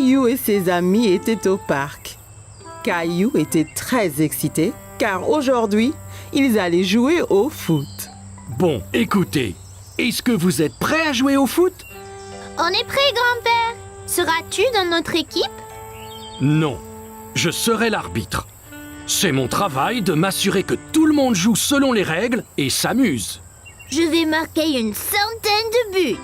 Caillou et ses amis étaient au parc. Caillou était très excité car aujourd'hui, ils allaient jouer au foot. Bon, écoutez, est-ce que vous êtes prêts à jouer au foot? On est prêt, grand-père. Seras-tu dans notre équipe? Non, je serai l'arbitre. C'est mon travail de m'assurer que tout le monde joue selon les règles et s'amuse. Je vais marquer une centaine de buts.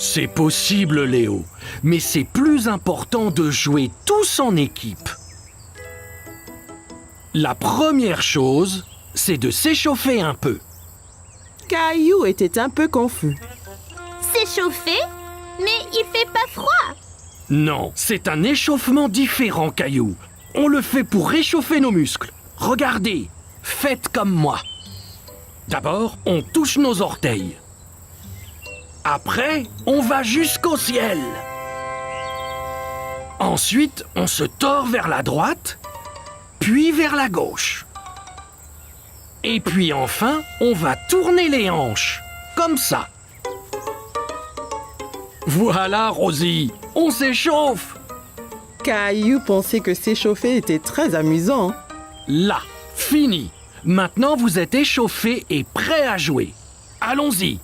C'est possible, Léo, mais c'est plus important de jouer tous en équipe. La première chose, c'est de s'échauffer un peu. Caillou était un peu confus. S'échauffer? Mais il fait pas froid. Non, c'est un échauffement différent, Caillou. On le fait pour réchauffer nos muscles. Regardez, faites comme moi. D'abord, on touche nos orteils. Après, on va jusqu'au ciel. Ensuite, on se tord vers la droite, puis vers la gauche. Et puis enfin, on va tourner les hanches, comme ça. Voilà, Rosie, on s'échauffe. Caillou pensait que s'échauffer était très amusant. Là, fini. Maintenant, vous êtes échauffés et prêts à jouer. Allons-y.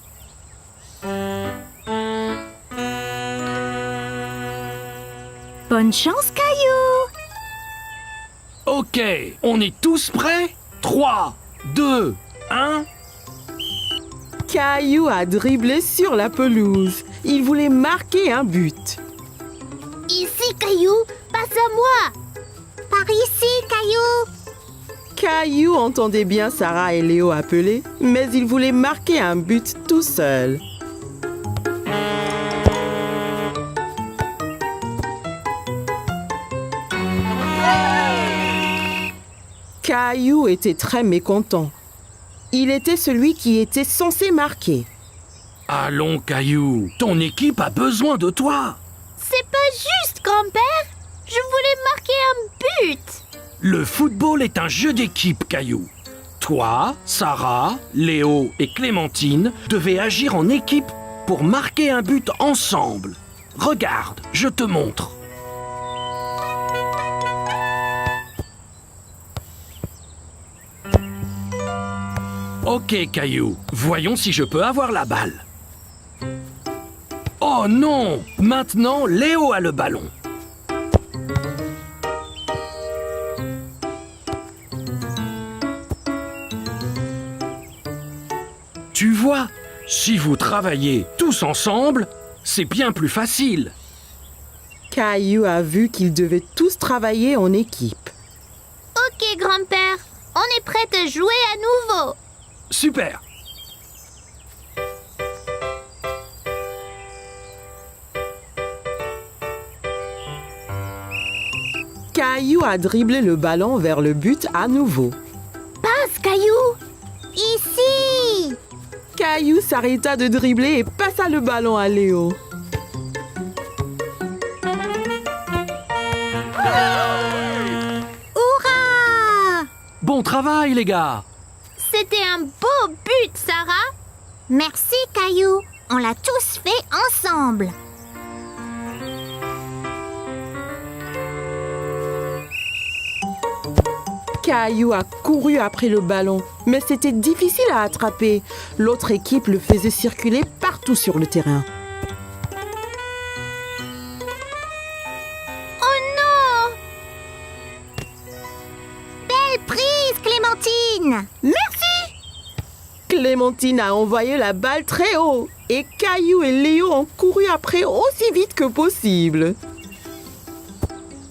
Bonne chance, Caillou. Ok, on est tous prêts? 3, 2, 1... Caillou a dribblé sur la pelouse. Il voulait marquer un but. Ici, Caillou. Passe à moi. Par ici, Caillou. Caillou entendait bien Sarah et Léo appeler, mais il voulait marquer un but tout seul. Caillou était très mécontent. Il était celui qui était censé marquer. Allons, Caillou, ton équipe a besoin de toi. C'est pas juste, grand-père. Je voulais marquer un but. Le football est un jeu d'équipe, Caillou. Toi, Sarah, Léo et Clémentine devaient agir en équipe pour marquer un but ensemble. Regarde, je te montre. Ok, Caillou, voyons si je peux avoir la balle. Oh non! Maintenant, Léo a le ballon. Tu vois, si vous travaillez tous ensemble, c'est bien plus facile. Caillou a vu qu'ils devaient tous travailler en équipe. Ok, grand-père. On est prêt à jouer à nouveau. Super! Caillou a dribblé le ballon vers le but à nouveau. Passe, Caillou. Ici. Caillou s'arrêta de dribbler et passa le ballon à Léo. Hurrah! Bon travail, les gars! C'était un beau but, Sarah. Merci, Caillou. On l'a tous fait ensemble. Caillou a couru après le ballon, mais c'était difficile à attraper. L'autre équipe le faisait circuler partout sur le terrain. Oh non! Belle prise, Clémentine! Merci! Clémentine a envoyé la balle très haut et Caillou et Léo ont couru après aussi vite que possible.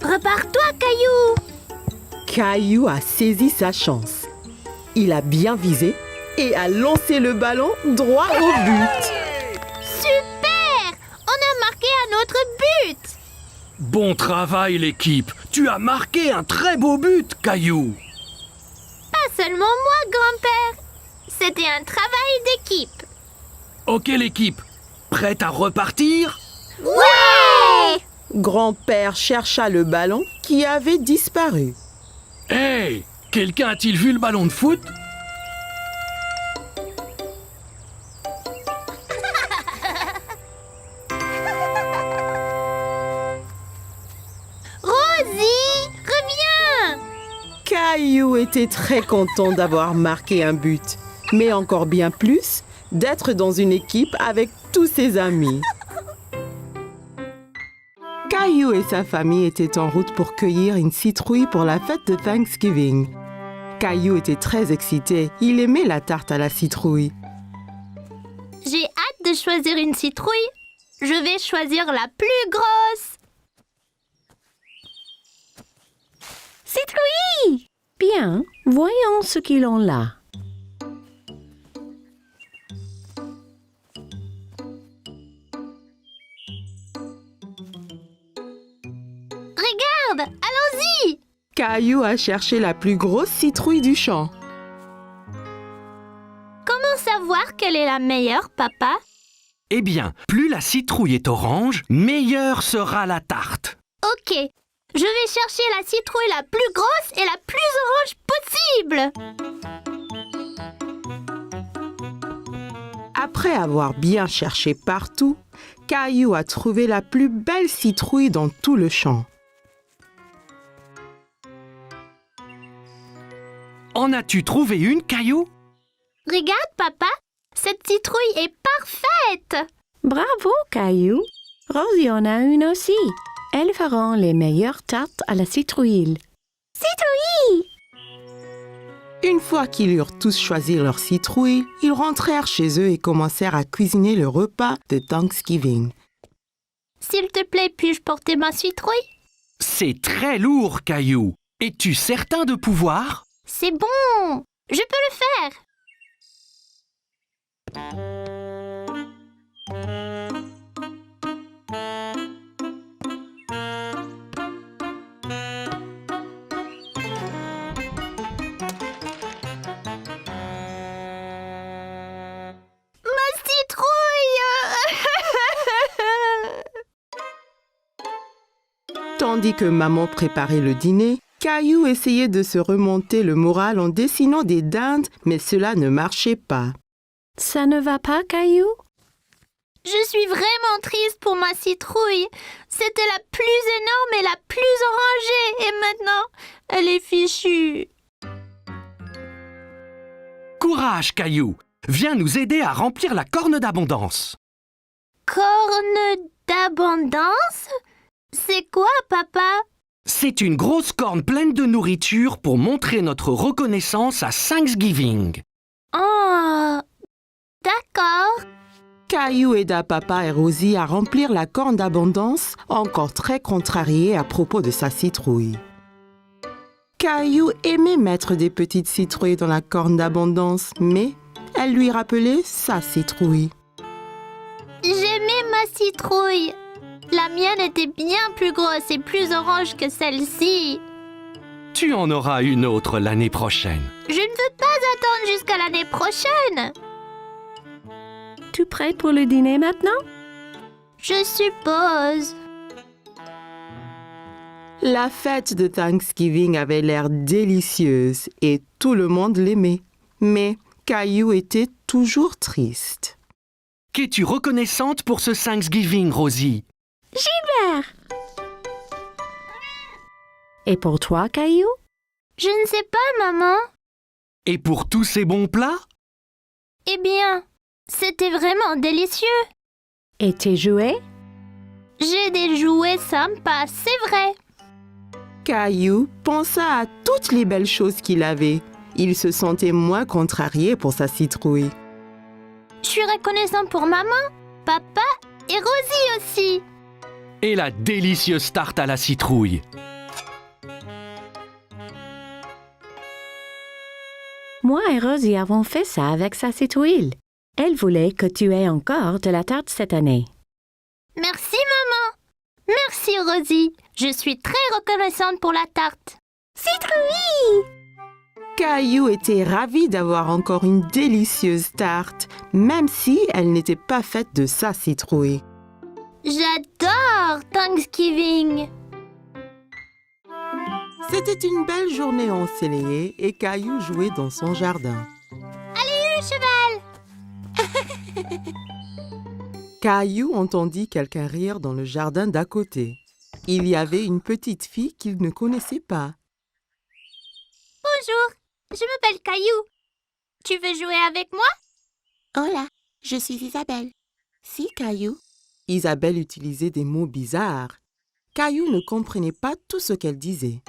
Repars-toi, Caillou! Caillou a saisi sa chance. Il a bien visé et a lancé le ballon droit au but. Super! On a marqué un autre but! Bon travail, l'équipe! Tu as marqué un très beau but, Caillou! Pas seulement moi, grand-père. C'était un travail d'équipe. Ok, l'équipe, prête à repartir? Ouais! Grand-père chercha le ballon qui avait disparu. Hey! Quelqu'un a-t-il vu le ballon de foot? était très content d'avoir marqué un but, mais encore bien plus d'être dans une équipe avec tous ses amis. Caillou et sa famille étaient en route pour cueillir une citrouille pour la fête de Thanksgiving. Caillou était très excité, il aimait la tarte à la citrouille. J'ai hâte de choisir une citrouille. Je vais choisir la plus grosse. Citrouille! Bien, voyons ce qu'ils ont là. Regarde, allons-y. Caillou a cherché la plus grosse citrouille du champ. Comment savoir quelle est la meilleure, papa? Eh bien, plus la citrouille est orange, meilleure sera la tarte. Ok, je vais chercher la citrouille la plus grosse et la plus orange possible. Après avoir bien cherché partout, Caillou a trouvé la plus belle citrouille dans tout le champ. En as-tu trouvé une, Caillou? Regarde, papa, cette citrouille est parfaite. Bravo, Caillou. Rosie en a une aussi. Elles feront les meilleures tartes à la citrouille. Citrouille! Une fois qu'ils eurent tous choisi leur citrouille, ils rentrèrent chez eux et commencèrent à cuisiner le repas de Thanksgiving. S'il te plaît, puis-je porter ma citrouille? C'est très lourd, Caillou. Es-tu certain de pouvoir? C'est bon, je peux le faire. Ma citrouille! Tandis que maman préparait le dîner, Caillou essayait de se remonter le moral en dessinant des dindes, mais cela ne marchait pas. Ça ne va pas, Caillou? Je suis vraiment triste pour ma citrouille. C'était la plus énorme et la plus orangée. Et maintenant, elle est fichue. Courage, Caillou. Viens nous aider à remplir la corne d'abondance. Corne d'abondance? C'est quoi, papa? C'est une grosse corne pleine de nourriture pour montrer notre reconnaissance à Thanksgiving. Oh, d'accord. Caillou aida papa et Rosie à remplir la corne d'abondance, encore très contrarié à propos de sa citrouille. Caillou aimait mettre des petites citrouilles dans la corne d'abondance, mais elle lui rappelait sa citrouille. J'aimais ma citrouille. La mienne était bien plus grosse et plus orange que celle-ci. Tu en auras une autre l'année prochaine. Je ne veux pas attendre jusqu'à l'année prochaine. Tu prêt pour le dîner maintenant? Je suppose. La fête de Thanksgiving avait l'air délicieuse et tout le monde l'aimait. Mais Caillou était toujours triste. Qu'es-tu reconnaissante pour ce Thanksgiving, Rosie? Gilbert! Et pour toi, Caillou? Je ne sais pas, maman. Et pour tous ces bons plats? Eh bien, c'était vraiment délicieux. Et tes jouets? J'ai des jouets sympas, c'est vrai. Caillou pensa à toutes les belles choses qu'il avait. Il se sentait moins contrarié pour sa citrouille. Je suis reconnaissant pour maman, papa et Rosie aussi. Et la délicieuse tarte à la citrouille. Moi et Rosie avons fait ça avec sa citrouille. Elle voulait que tu aies encore de la tarte cette année. Merci, maman. Merci, Rosie. Je suis très reconnaissante pour la tarte. Citrouille! Caillou était ravi d'avoir encore une délicieuse tarte, même si elle n'était pas faite de sa citrouille. J'adore Thanksgiving. C'était une belle journée ensoleillée et Caillou jouait dans son jardin. Le cheval. Caillou entendit quelqu'un rire dans le jardin d'à côté. Il y avait une petite fille qu'il ne connaissait pas. Bonjour. Je m'appelle Caillou. Tu veux jouer avec moi? Hola, je suis Isabelle. Si, Caillou. Isabelle utilisait des mots bizarres. Caillou ne comprenait pas tout ce qu'elle disait.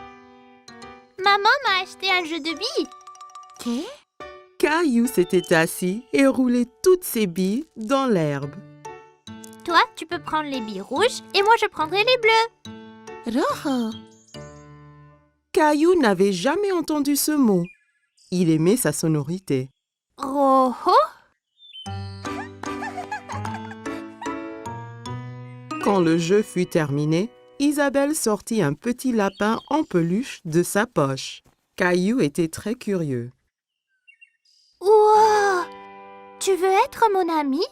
Maman m'a acheté un jeu de billes. Qu'est? Caillou s'était assis et roulait toutes ses billes dans l'herbe. Toi, tu peux prendre les billes rouges et moi je prendrai les bleues. Rojo. Caillou n'avait jamais entendu ce mot. Il aimait sa sonorité. Rojo? Quand le jeu fut terminé, Isabelle sortit un petit lapin en peluche de sa poche. Caillou était très curieux. Wow! Tu veux être mon ami?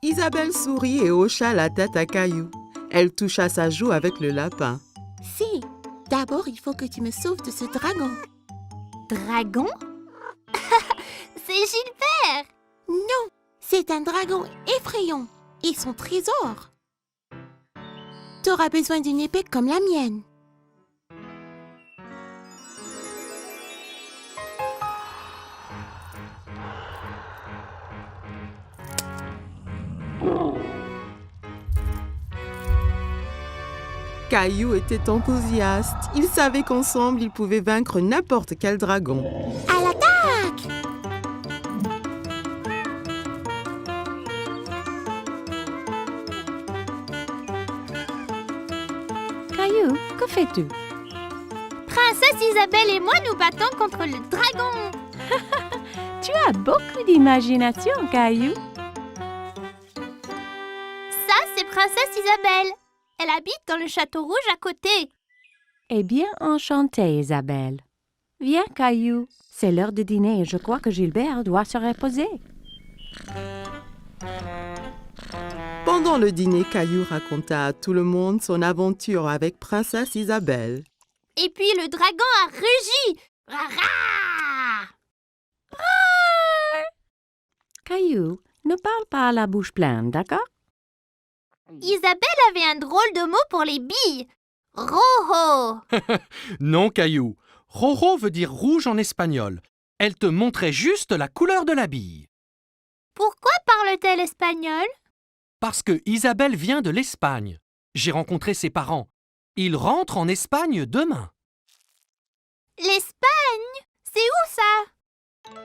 Isabelle sourit et hocha la tête à Caillou. Elle toucha sa joue avec le lapin. Si, d'abord il faut que tu me sauves de ce dragon. Dragon? C'est Gilbert! Non, c'est un dragon effrayant et son trésor. T'auras besoin d'une épée comme la mienne. Caillou était enthousiaste. Il savait qu'ensemble, ils pouvaient vaincre n'importe quel dragon. À l'attaque! Caillou, que fais-tu? Princesse Isabelle et moi nous battons contre le dragon. Tu as beaucoup d'imagination, Caillou. Ça, c'est Princesse Isabelle. Elle habite dans le château rouge à côté. Eh bien, enchantée, Isabelle. Viens, Caillou. C'est l'heure de dîner et je crois que Gilbert doit se reposer. Pendant le dîner, Caillou raconta à tout le monde son aventure avec Princesse Isabelle. Et puis le dragon a rugi. Rara! Caillou, ne parle pas à la bouche pleine, d'accord? Isabelle avait un drôle de mot pour les billes. Rojo. Non, Caillou. Rojo veut dire rouge en espagnol. Elle te montrait juste la couleur de la bille. Pourquoi parle-t-elle espagnol? Parce que Isabelle vient de l'Espagne. J'ai rencontré ses parents. Ils rentrent en Espagne demain. L'Espagne? C'est où ça?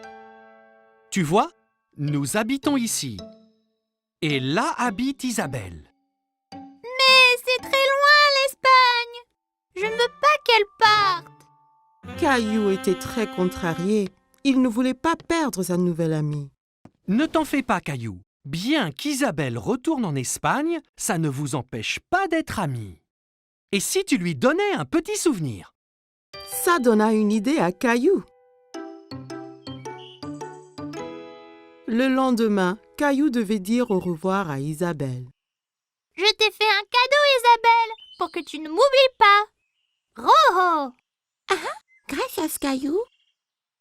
Tu vois, nous habitons ici. Et là habite Isabelle. Mais c'est très loin l'Espagne. Je ne veux pas qu'elle parte. Caillou était très contrarié. Il ne voulait pas perdre sa nouvelle amie. Ne t'en fais pas, Caillou. Bien qu'Isabelle retourne en Espagne, ça ne vous empêche pas d'être amis. Et si tu lui donnais un petit souvenir? Ça donna une idée à Caillou. Le lendemain, Caillou devait dire au revoir à Isabelle. Je t'ai fait un cadeau, Isabelle, pour que tu ne m'oublies pas. Rojo. Gracias, Caillou.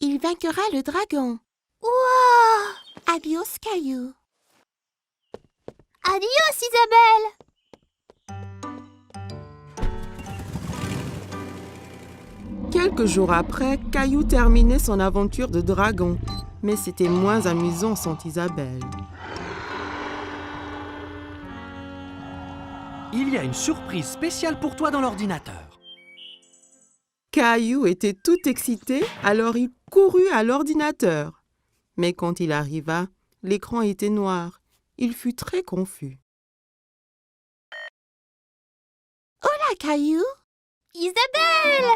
Il vaincra le dragon. Wow. Adios, Caillou. Adios, Isabelle. Quelques jours après, Caillou terminait son aventure de dragon. Mais c'était moins amusant sans Isabelle. Il y a une surprise spéciale pour toi dans l'ordinateur. Caillou était tout excité, alors il courut à l'ordinateur. Mais quand il arriva, l'écran était noir. Il fut très confus. Hola, Caillou! Isabelle.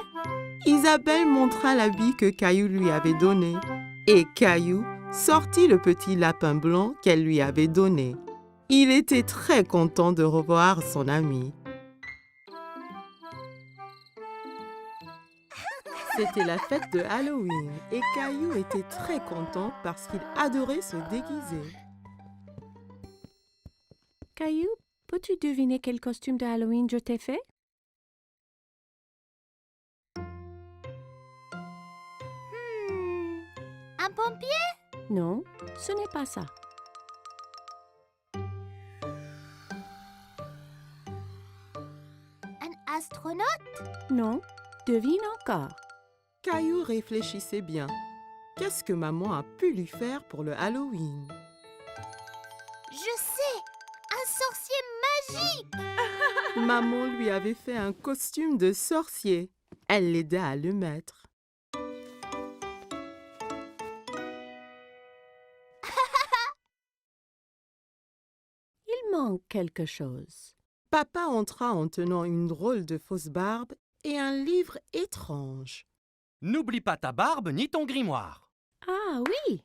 Isabelle montra l'habit que Caillou lui avait donné. Et Caillou sortit le petit lapin blanc qu'elle lui avait donné. Il était très content de revoir son ami. C'était la fête de Halloween et Caillou était très content parce qu'il adorait se déguiser. Caillou, peux-tu deviner quel costume de Halloween je t'ai fait? Un pompier? Non, ce n'est pas ça. Un astronaute? Non, devine encore. Caillou réfléchissait bien. Qu'est-ce que maman a pu lui faire pour le Halloween? Je sais, un sorcier magique. Maman lui avait fait un costume de sorcier. Elle l'aida à le mettre. Il manque quelque chose. Papa entra en tenant une drôle de fausse barbe et un livre étrange. N'oublie pas ta barbe ni ton grimoire. Ah oui,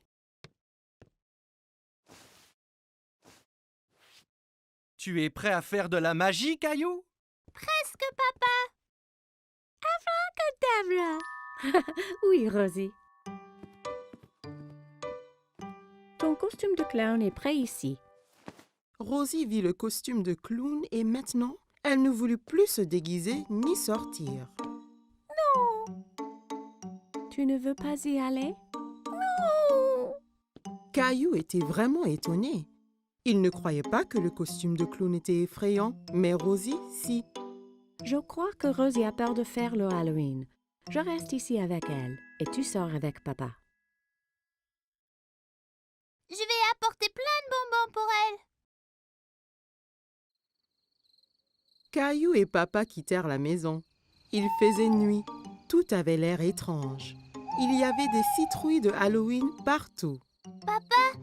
Tu es prêt à faire de la magie, Caillou? Presque, papa. table. Oui, Rosie. Ton costume de clown est prêt ici. Rosie vit le costume de clown et maintenant, elle ne voulut plus se déguiser ni sortir. Tu ne veux pas y aller? Caillou était vraiment étonné. Il ne croyait pas que le costume de clown était effrayant, mais Rosie, si. Je crois que Rosie a peur de faire le Halloween. Je reste ici avec elle et tu sors avec papa. Je vais apporter plein de bonbons pour elle. Caillou et papa quittèrent la maison. Il faisait nuit. Tout avait l'air étrange. Il y avait des citrouilles de Halloween partout. Papa,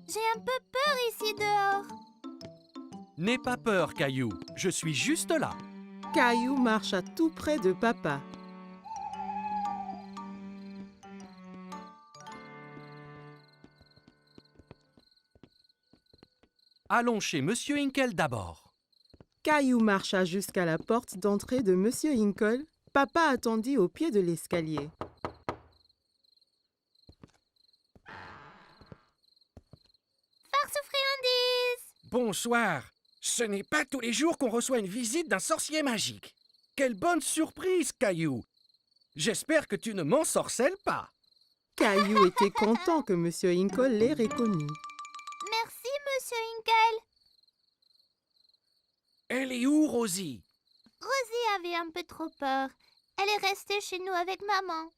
j'ai un peu peur ici dehors. N'aie pas peur, Caillou. Je suis juste là. Caillou marcha tout près de papa. Allons chez Monsieur Hinkle d'abord. Caillou marcha jusqu'à la porte d'entrée de Monsieur Hinkle. Papa attendit au pied de l'escalier. Farce aux friandises. Bonsoir. Ce n'est pas tous les jours qu'on reçoit une visite d'un sorcier magique. Quelle bonne surprise, Caillou. J'espère que tu ne m'ensorcelles pas. Caillou était content que Monsieur Hinkle l'ait reconnu. Merci, Monsieur Hinkle. Elle est où, Rosie? Rosie avait un peu trop peur. Elle est restée chez nous avec maman.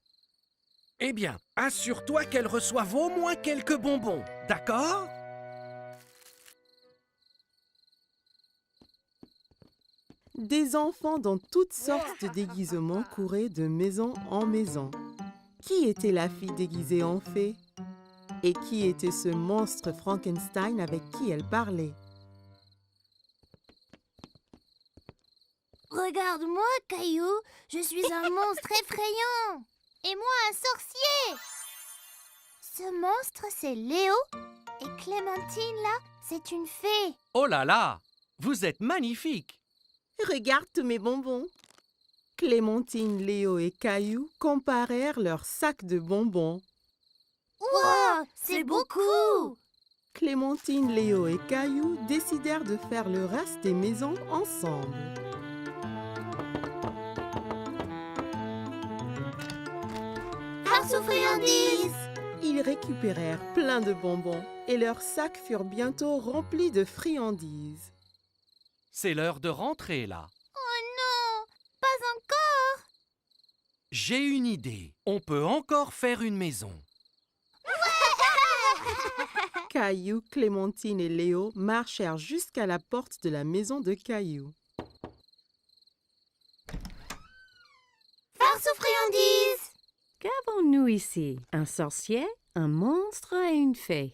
Eh bien, assure-toi qu'elle reçoive au moins quelques bonbons, d'accord? Des enfants dans toutes sortes de déguisements couraient de maison en maison. Qui était la fille déguisée en fée? Et qui était ce monstre Frankenstein avec qui elle parlait? Regarde-moi, Caillou. Je suis un monstre effrayant. Et moi, un sorcier. Ce monstre, c'est Léo. Et Clémentine, là, c'est une fée. Oh là là! Vous êtes magnifiques! Regarde tous mes bonbons. Clémentine, Léo et Caillou comparèrent leurs sacs de bonbons. Wow, c'est beaucoup. Clémentine, Léo et Caillou décidèrent de faire le reste des maisons ensemble. Farce aux friandises. Ils récupérèrent plein de bonbons et leurs sacs furent bientôt remplis de friandises. C'est l'heure de rentrer, là. Oh non, pas encore. J'ai une idée. On peut encore faire une maison. Caillou, Clémentine et Léo marchèrent jusqu'à la porte de la maison de Caillou. Farce aux friandises. Qu'avons-nous ici? Un sorcier, un monstre et une fée.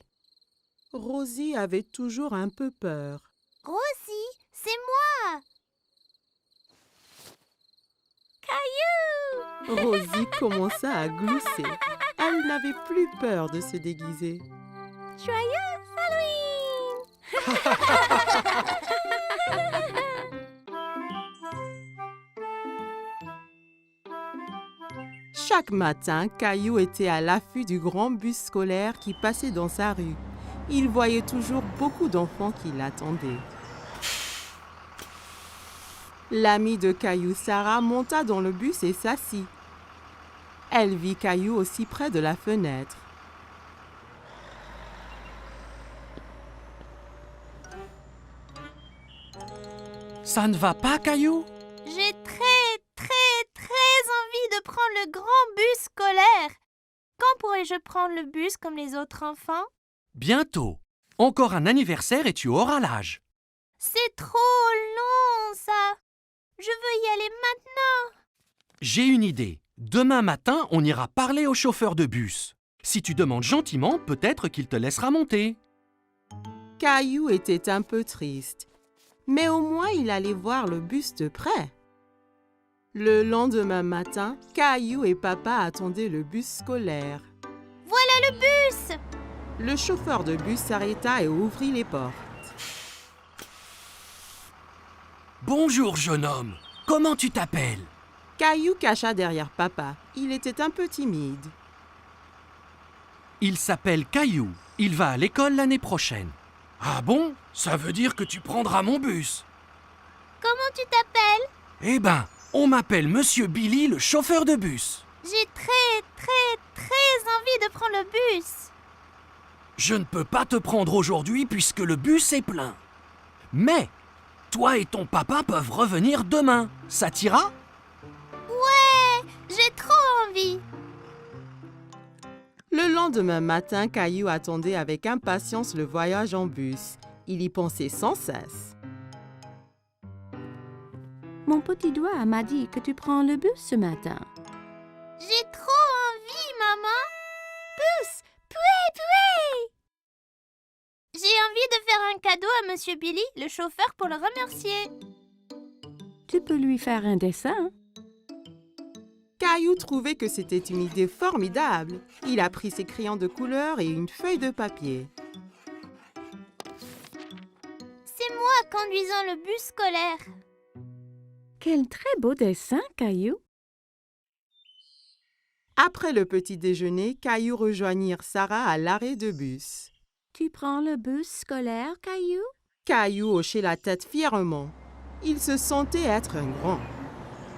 Rosie avait toujours un peu peur. Rosie, c'est moi. Caillou. Rosie commença à glousser. Elle n'avait plus peur de se déguiser. Joyeux Halloween. Chaque matin, Caillou était à l'affût du grand bus scolaire qui passait dans sa rue. Il voyait toujours beaucoup d'enfants qui l'attendaient. L'amie de Caillou, Sarah, monta dans le bus et s'assit. Elle vit Caillou aussi près de la fenêtre. Ça ne va pas, Caillou? J'ai très envie de prendre le grand bus scolaire. Quand pourrai-je prendre le bus comme les autres enfants? Bientôt. Encore un anniversaire et tu auras l'âge. C'est trop long, ça. Je veux y aller maintenant. J'ai une idée. Demain matin, on ira parler au chauffeur de bus. Si tu demandes gentiment, peut-être qu'il te laissera monter. Caillou était un peu triste, mais au moins il allait voir le bus de près. Le lendemain matin, Caillou et papa attendaient le bus scolaire. Voilà le bus. Le chauffeur de bus s'arrêta et ouvrit les portes. Bonjour, jeune homme. Comment tu t'appelles? Caillou cacha derrière papa. Il était un peu timide. Il s'appelle Caillou. Il va à l'école l'année prochaine. Ah bon? Ça veut dire que tu prendras mon bus. Comment tu t'appelles? Eh ben, on m'appelle Monsieur Billy, le chauffeur de bus. J'ai très envie de prendre le bus. Je ne peux pas te prendre aujourd'hui puisque le bus est plein. Mais, toi et ton papa peuvent revenir demain. Ça t'ira? Ouais, j'ai trop envie. Le lendemain matin, Caillou attendait avec impatience le voyage en bus. Il y pensait sans cesse. Mon petit doigt m'a dit que tu prends le bus ce matin. J'ai trop envie, maman. Bus, pouet. J'ai envie de faire un cadeau à Monsieur Billy, le chauffeur, pour le remercier. Tu peux lui faire un dessin. Caillou trouvait que c'était une idée formidable. Il a pris ses crayons de couleur et une feuille de papier. C'est moi conduisant le bus scolaire. Quel très beau dessin, Caillou. Après le petit déjeuner, Caillou rejoignit Sarah à l'arrêt de bus. Tu prends le bus scolaire, Caillou? Caillou hochait la tête fièrement. Il se sentait être un grand.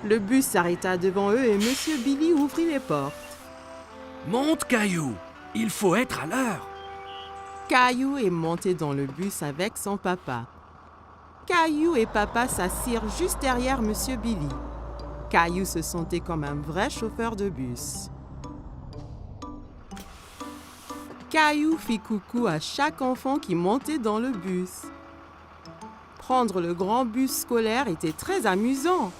Le bus s'arrêta devant eux et Monsieur Billy ouvrit les portes. Monte, Caillou. Il faut être à l'heure. Caillou est monté dans le bus avec son papa. Caillou et papa s'assirent juste derrière Monsieur Billy. Caillou se sentait comme un vrai chauffeur de bus. Caillou fit coucou à chaque enfant qui montait dans le bus. Prendre le grand bus scolaire était très amusant.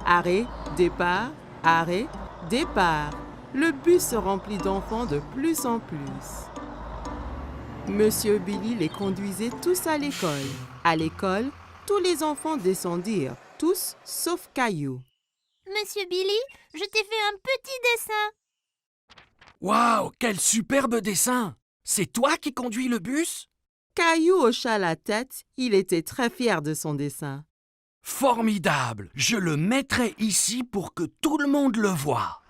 Arrêt, départ, arrêt, départ. Le bus se remplit d'enfants de plus en plus. Monsieur Billy les conduisait tous à l'école. À l'école, tous les enfants descendirent, tous sauf Caillou. Monsieur Billy, je t'ai fait un petit dessin. Waouh, quel superbe dessin! C'est toi qui conduis le bus? Caillou hocha la tête, il était très fier de son dessin. Formidable! Je le mettrai ici pour que tout le monde le voie.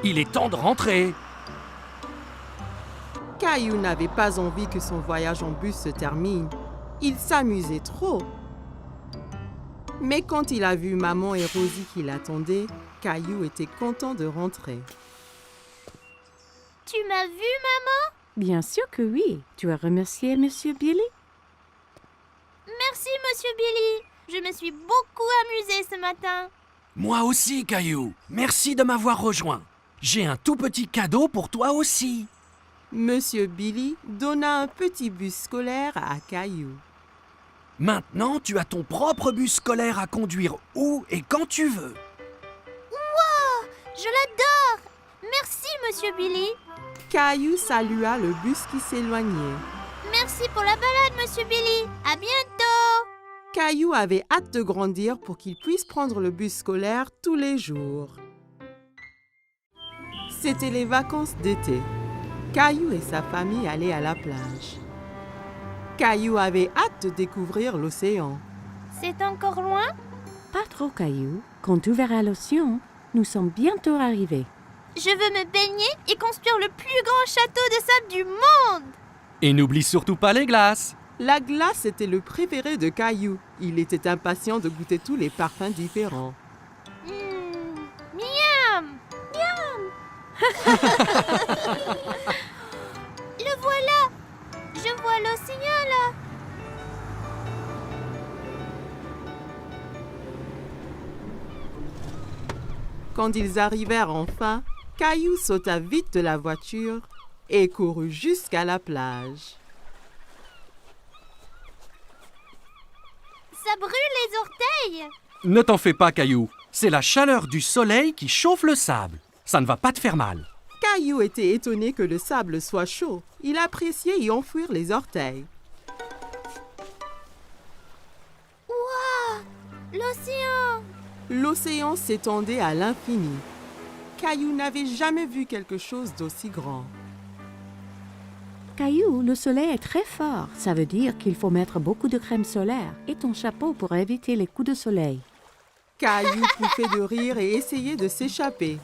Il est temps de rentrer. Caillou n'avait pas envie que son voyage en bus se termine. Il s'amusait trop. Mais quand il a vu maman et Rosie qui l'attendaient, Caillou était content de rentrer. Tu m'as vu, maman? Bien sûr que oui. Tu as remercié Monsieur Billy? Merci, Monsieur Billy. Je me suis beaucoup amusée ce matin. Moi aussi, Caillou. Merci de m'avoir rejoint. J'ai un tout petit cadeau pour toi aussi. Monsieur Billy donna un petit bus scolaire à Caillou. Maintenant, tu as ton propre bus scolaire à conduire où et quand tu veux. Wow, je l'adore. Merci, Monsieur Billy. Caillou salua le bus qui s'éloignait. Merci pour la balade, Monsieur Billy. À bientôt. Caillou avait hâte de grandir pour qu'il puisse prendre le bus scolaire tous les jours. C'était les vacances d'été. Caillou et sa famille allaient à la plage. Caillou avait hâte de découvrir l'océan. C'est encore loin? Pas trop, Caillou. Quand tu verras l'océan, nous sommes bientôt arrivés. Je veux me baigner et construire le plus grand château de sable du monde. Et n'oublie surtout pas les glaces. La glace était le préféré de Caillou. Il était impatient de goûter tous les parfums différents. Miam! Miam! Le voilà! Je vois l'océan là! Quand ils arrivèrent enfin, Caillou sauta vite de la voiture et courut jusqu'à la plage. Ça brûle les orteils. Ne t'en fais pas, Caillou. C'est la chaleur du soleil qui chauffe le sable. Ça ne va pas te faire mal. Caillou était étonné que le sable soit chaud. Il appréciait y enfouir les orteils. Waouh! L'océan! L'océan s'étendait à l'infini. Caillou n'avait jamais vu quelque chose d'aussi grand. Caillou, le soleil est très fort. Ça veut dire qu'il faut mettre beaucoup de crème solaire et ton chapeau pour éviter les coups de soleil. Caillou pouffait de rire et essayait de s'échapper.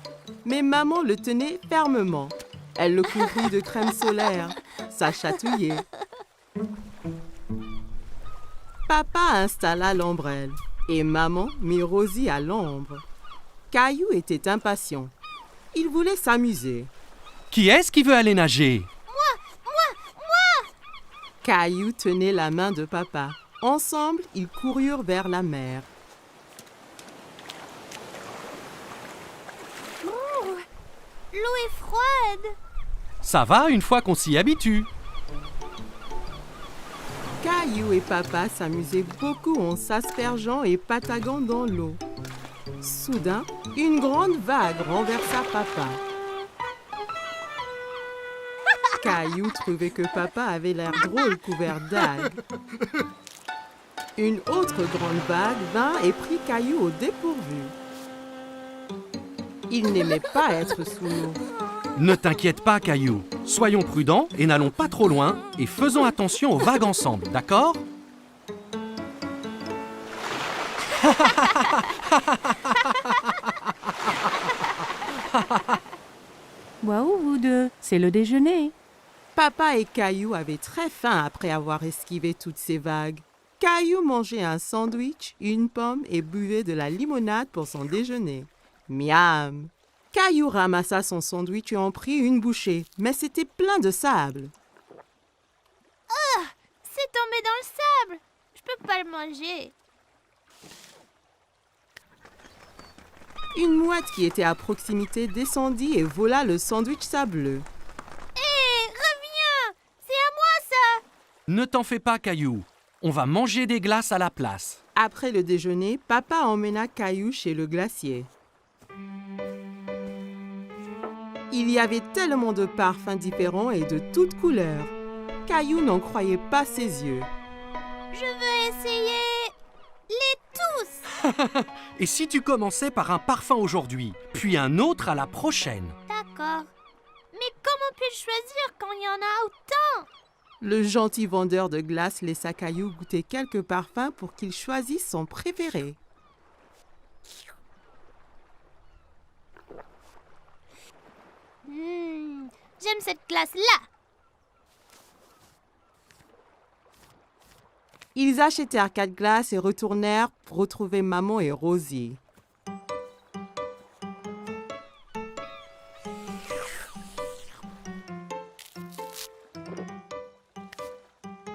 Mais maman le tenait fermement. Elle le couvrit de crème solaire. Ça chatouillait. Papa installa l'ombrelle et maman mit Rosie à l'ombre. Caillou était impatient. Il voulait s'amuser. Qui est-ce qui veut aller nager? Caillou tenait la main de papa. Ensemble, ils coururent vers la mer. L'eau est froide. Ça va une fois qu'on s'y habitue. Caillou et papa s'amusaient beaucoup en s'aspergeant et pataguant dans l'eau. Soudain, une grande vague renversa papa. Caillou trouvait que papa avait l'air drôle couvert d'algues. Une autre grande vague vint et prit Caillou au dépourvu. Il n'aimait pas être sous l'eau. Ne t'inquiète pas, Caillou. Soyons prudents et n'allons pas trop loin et faisons attention aux vagues ensemble, d'accord? Waouh, vous deux, c'est le déjeuner. Papa et Caillou avaient très faim après avoir esquivé toutes ces vagues. Caillou mangeait un sandwich, une pomme et buvait de la limonade pour son déjeuner. Miam! Caillou ramassa son sandwich et en prit une bouchée, mais c'était plein de sable. C'est tombé dans le sable. Je peux pas le manger. Une mouette qui était à proximité descendit et vola le sandwich sableux. Hé, reviens! C'est à moi ça! Ne t'en fais pas, Caillou. On va manger des glaces à la place. Après le déjeuner, papa emmena Caillou chez le glacier. Il y avait tellement de parfums différents et de toutes couleurs. Caillou n'en croyait pas ses yeux. Je veux essayer les tous. Et si tu commençais par un parfum aujourd'hui, puis un autre à la prochaine? D'accord. Mais comment puis-je choisir quand il y en a autant? Le gentil vendeur de glace laissa Caillou goûter quelques parfums pour qu'il choisisse son préféré. J'aime cette glace-là. Ils achetèrent 4 glaces et retournèrent pour retrouver maman et Rosie.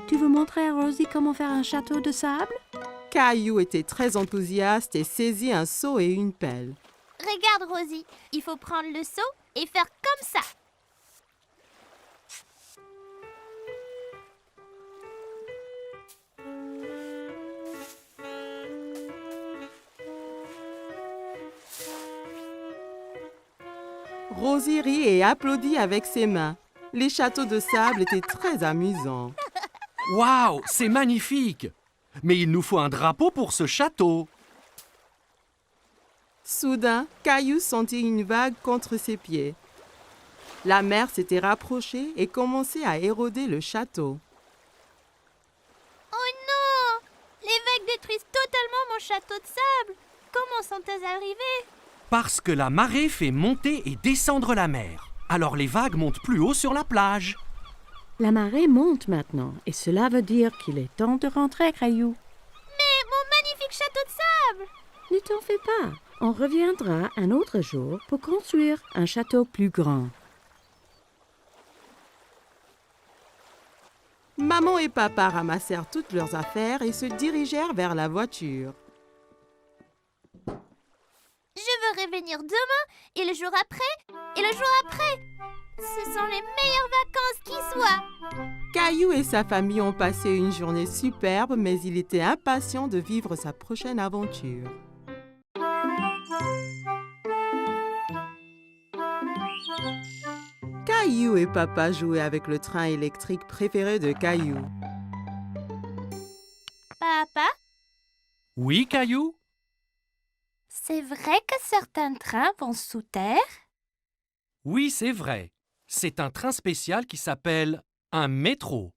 Tu veux montrer à Rosie comment faire un château de sable? Caillou était très enthousiaste et saisit un seau et une pelle. Regarde, Rosie. Il faut prendre le seau et faire comme ça. Rosie rit et applaudit avec ses mains. Les châteaux de sable étaient très amusants. Waouh, c'est magnifique! Mais il nous faut un drapeau pour ce château. Soudain, Caillou sentit une vague contre ses pieds. La mer s'était rapprochée et commençait à éroder le château. Oh non! Les vagues détruisent totalement mon château de sable. Comment sont-elles arrivées? Parce que la marée fait monter et descendre la mer. Alors les vagues montent plus haut sur la plage. La marée monte maintenant et cela veut dire qu'il est temps de rentrer, Caillou. Mais mon magnifique château de sable! Ne t'en fais pas. On reviendra un autre jour pour construire un château plus grand. Maman et papa ramassèrent toutes leurs affaires et se dirigèrent vers la voiture. Je veux revenir demain et le jour après et le jour après. Ce sont les meilleures vacances qui soient. Caillou et sa famille ont passé une journée superbe, mais il était impatient de vivre sa prochaine aventure. Caillou et Papa jouaient avec le train électrique préféré de Caillou. Papa, Oui, Caillou? c'est vrai que certains trains vont sous terre? Oui, c'est vrai. C'est un train spécial qui s'appelle un métro.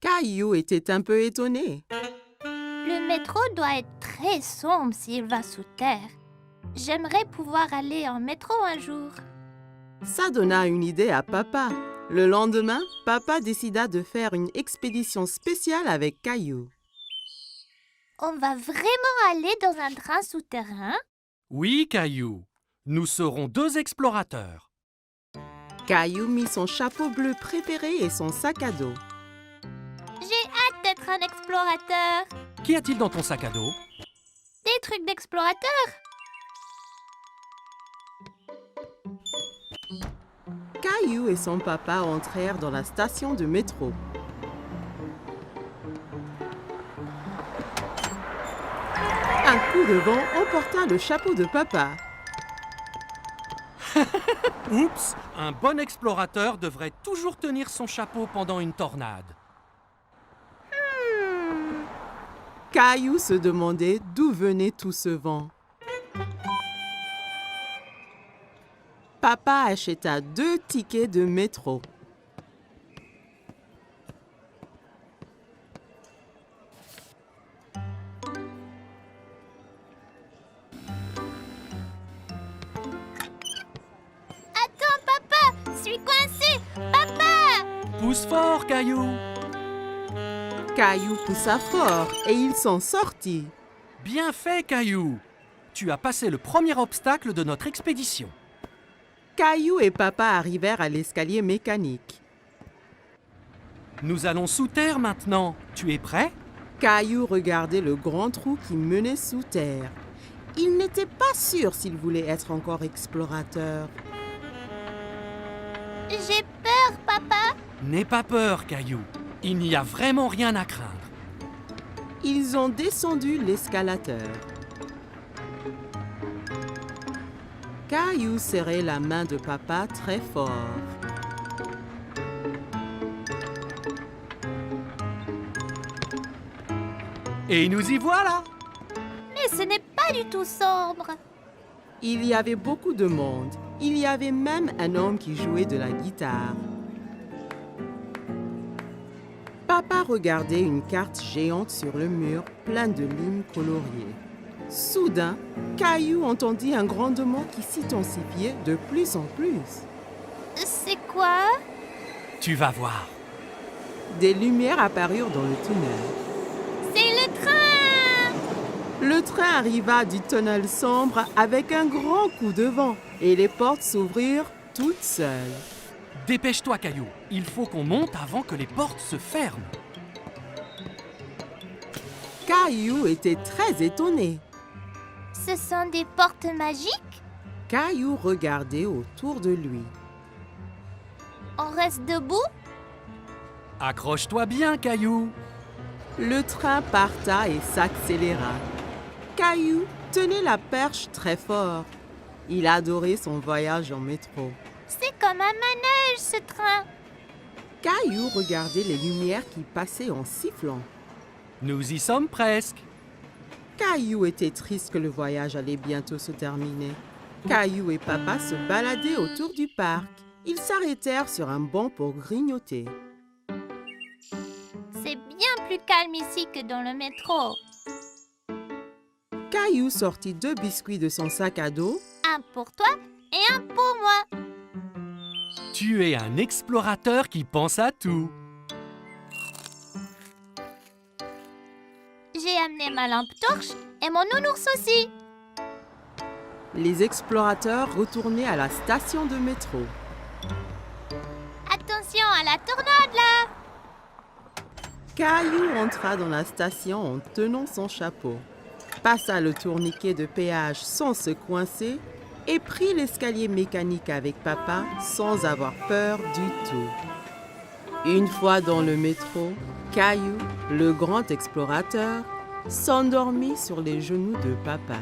Caillou était un peu étonné. Le métro doit être très sombre s'il va sous terre. J'aimerais pouvoir aller en métro un jour. Ça donna une idée à Papa. Le lendemain, Papa décida de faire une expédition spéciale avec Caillou. On va vraiment aller dans un train souterrain? Oui, Caillou. Nous serons 2 explorateurs. Caillou mit son chapeau bleu préféré et son sac à dos. J'ai hâte d'être un explorateur. Qu'y a-t-il dans ton sac à dos? Des trucs d'explorateur. Caillou et son papa entrèrent dans la station de métro. Un coup de vent emporta le chapeau de Papa. Oups! Un bon explorateur devrait toujours tenir son chapeau pendant une tornade. Caillou se demandait d'où venait tout ce vent. Papa acheta 2 tickets de métro. Attends, papa, je suis coincé. Papa! Pousse fort, Caillou! Caillou poussa fort et il s'en sortit. Bien fait, Caillou! Tu as passé le premier obstacle de notre expédition. Caillou et Papa arrivèrent à l'escalier mécanique. Nous allons sous terre maintenant. Tu es prêt? Caillou regardait le grand trou qui menait sous terre. Il n'était pas sûr s'il voulait être encore explorateur. J'ai peur, papa. N'aie pas peur, Caillou. Il n'y a vraiment rien à craindre. Ils ont descendu l'escalateur. Caillou serrait la main de Papa très fort. Et nous y voilà! Mais ce n'est pas du tout sombre. Il y avait beaucoup de monde. Il y avait même un homme qui jouait de la guitare. Papa regardait une carte géante sur le mur, pleine de lignes coloriées. Soudain, Caillou entendit un grondement qui s'intensifiait de plus en plus. C'est quoi? Tu vas voir. Des lumières apparurent dans le tunnel. C'est le train! Le train arriva du tunnel sombre avec un grand coup de vent et les portes s'ouvrirent toutes seules. Dépêche-toi, Caillou. Il faut qu'on monte avant que les portes se ferment. Caillou était très étonné. Ce sont des portes magiques? Caillou regardait autour de lui. On reste debout? Accroche-toi bien, Caillou. Le train parta et s'accéléra. Caillou tenait la perche très fort. Il adorait son voyage en métro. C'est comme un manège, ce train. Caillou regardait les lumières qui passaient en sifflant. Nous y sommes presque. Caillou était triste que le voyage allait bientôt se terminer. Caillou et Papa se baladaient autour du parc. Ils s'arrêtèrent sur un banc pour grignoter. C'est bien plus calme ici que dans le métro. Caillou sortit 2 biscuits de son sac à dos. Un pour toi et un pour moi. Tu es un explorateur qui pense à tout. J'ai amené ma lampe torche et mon nounours aussi. Les explorateurs retournaient à la station de métro. Attention à la tornade là! Caillou entra dans la station en tenant son chapeau, passa le tourniquet de péage sans se coincer et prit l'escalier mécanique avec papa sans avoir peur du tout. Une fois dans le métro, Caillou, le grand explorateur, s'endormit sur les genoux de papa.